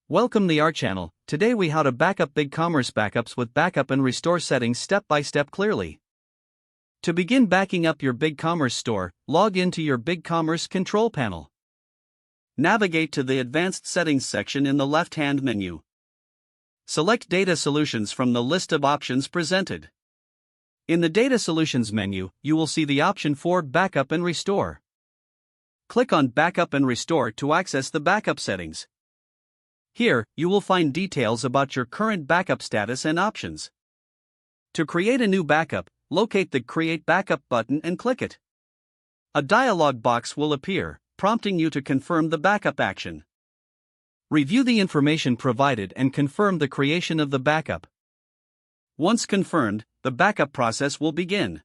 Welcome to our channel. Today we how to backup BigCommerce backups with backup and restore settings step by step clearly. To begin backing up your BigCommerce store, log into your BigCommerce control panel. Navigate to the Advanced Settings section in the left-hand menu. Select Data Solutions from the list of options presented. In the Data Solutions menu, you will see the option for Backup and Restore. Click on Backup and Restore to access the backup settings. Here, you will find details about your current backup status and options. To create a new backup, locate the Create Backup button and click it. A dialog box will appear, prompting you to confirm the backup action. Review the information provided and confirm the creation of the backup. Once confirmed, the backup process will begin.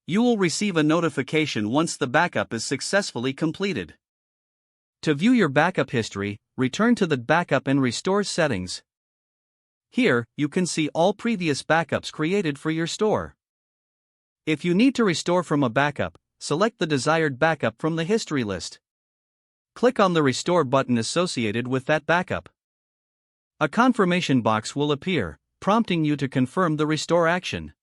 You will receive a notification once the backup is successfully completed. To view your backup history, return to the Backup and Restore settings. Here, you can see all previous backups created for your store. If you need to restore from a backup, select the desired backup from the history list. Click on the Restore button associated with that backup. A confirmation box will appear, prompting you to confirm the restore action.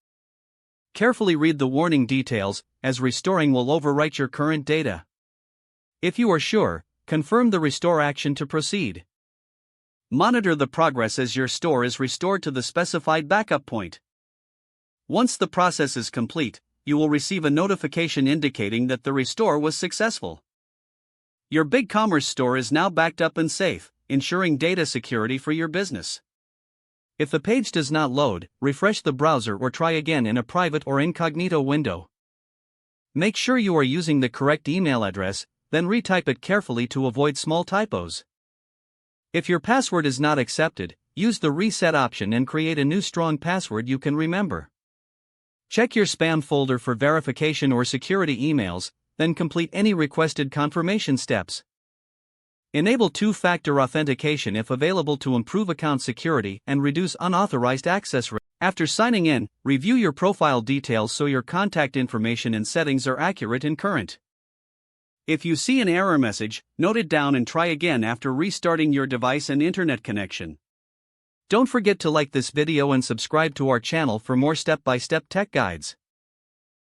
Carefully read the warning details, as restoring will overwrite your current data. If you are sure, confirm the restore action to proceed. Monitor the progress as your store is restored to the specified backup point. Once the process is complete, you will receive a notification indicating that the restore was successful. Your BigCommerce store is now backed up and safe, ensuring data security for your business. If the page does not load, refresh the browser or try again in a private or incognito window. Make sure you are using the correct email address, then retype it carefully to avoid small typos. If your password is not accepted, use the reset option and create a new strong password you can remember. Check your spam folder for verification or security emails, then complete any requested confirmation steps. Enable two-factor authentication if available to improve account security and reduce unauthorized access risk. After signing in, review your profile details so your contact information and settings are accurate and current. If you see an error message, note it down and try again after restarting your device and internet connection. Don't forget to like this video and subscribe to our channel for more step-by-step tech guides.